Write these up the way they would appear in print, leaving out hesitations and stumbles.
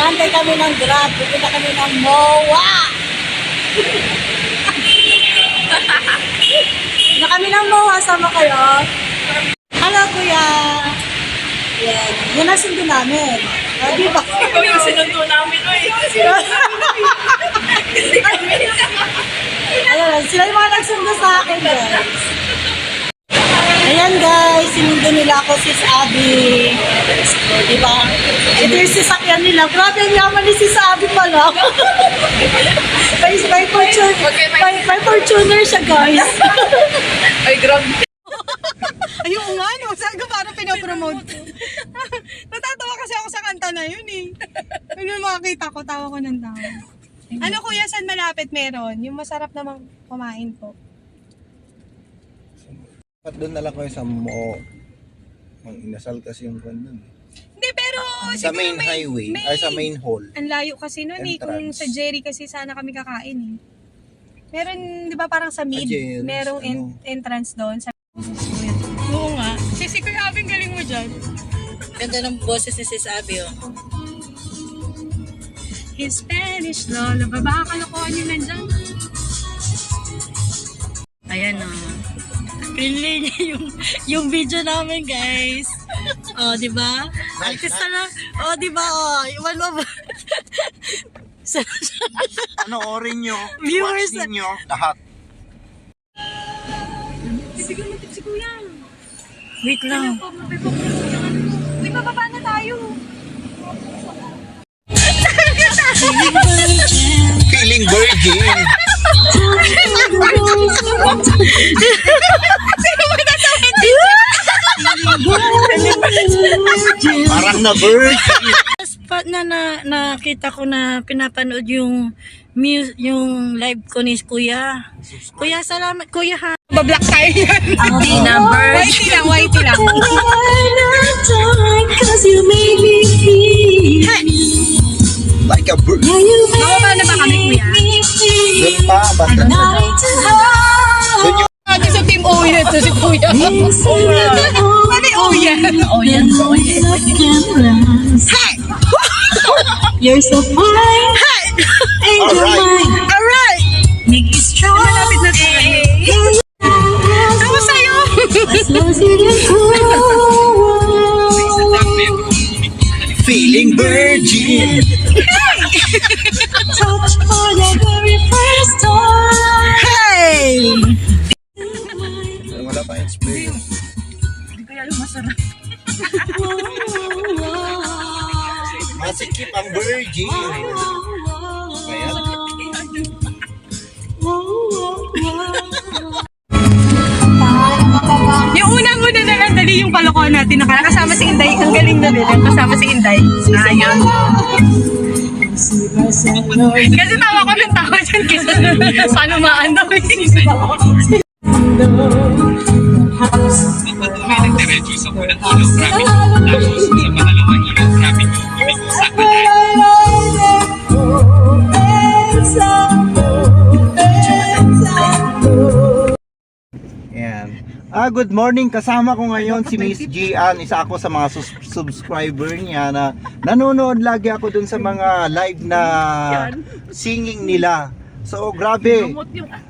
Nag-aantay kami ng Grab. Pupunta kami ng MOA. Na kami ng MOA. Sama kayo. Hello, kuya. Yan. Yan ang sundo namin. Di ba? Ikaw yung sinundo namin, oy. Ayan, sila yung mga nagsundo sa akin, guys. Ayan, guys. Sinundo nila ako, sis Abby. Di ba? Ito yung sasakyan nila. Grabe, ang yaman ni sis Abby pala. May Fortuner siya, guys. Ay, grabe. Ayun nga, no? Saan ko parang pinapromote? Natatawa kasi ako sa kanta na yun eh. Ano makakita ko, tawa ko ng tawa. Ano kuya, saan malapit meron? Yung masarap namang kumain po. At doon na lang kayo sa Mo. Mang inasal kasi yung kwan doon. Hindi, pero Sa siguro main highway, ay sa main hall. Ang layo kasi nun eh, kung Entrance. sa Jerry kasi sana kami kakain eh. Meron, di ba parang sa mid, Jerry's, merong ano? entrance doon. Oo nga. Sisi Kuya Abing, galing mo dyan. Ganda ng boses ni sis Abby, oh. His Spanish Lola, baka kalokohan yun nandyan. Ayan, oh. Pinili niya yung video namin, guys. Oh, di ba? Artista na. Oh, di ba? Oh, iwan mo ba? Panoorin nyo, Viewers watch ninyo, lahat. Bibigyan mo si Kuya. Wait lang. Uy, bababa na tayo. Feeling virgin. Parang na virgin. Spot na nakita ko na pinapanood yung live ko ni Kuya. Kuya, salamat. Kuya, ha? Bablock tayo yan. Hindi na Whitey lang, whitey lang. Like a virgin. Bababa na ba kami, Kuya? Doon pa, basta. Doon yung Ate sa team Oyen to si Kuya. Ano Oyen? Oyen. You're so fine. And you're Alright. mine. Alright! Make you strong. Malapit na tayo. Ako sa'yo! feeling virgin. Touch for the very first time. Hey! Wala pa experience. Hindi kaya yung masarap. Masikip ang virgin. Kaya, Yung unang-una na lang, dali yung kalokohan natin. Kasama si Inday. Ang galing na din. Kasama si Inday. Ayun. Kasi tawa ko ng tawa dyan kaysa paano maano. May nagdiretso sa unang ilaw traffic, tapos sa pangalawang ilaw traffic, lumiko sa kanan. Ayan. Good morning. Kasama ko ngayon si Miss Gian. Isa ako sa mga subscriber niya na nanonood lagi ako dun sa mga live na singing nila. So, grabe.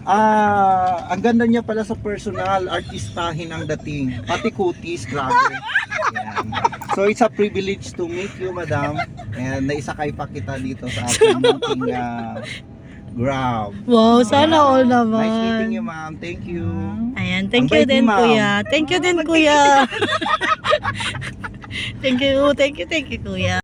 Ang ganda niya pala sa personal, artistahin ang dating. Pati kutis, grabe. Ayan. So, it's a privilege to meet you, madam. And naisakay pa kita dito sa ating meeting Grab. Wow, sana all Nice naman. meeting you, ma'am. Thank you. Ayan, thank Ang you bait ni din, ma'am. Kuya. Thank you din, Kuya. Thank you, kuya.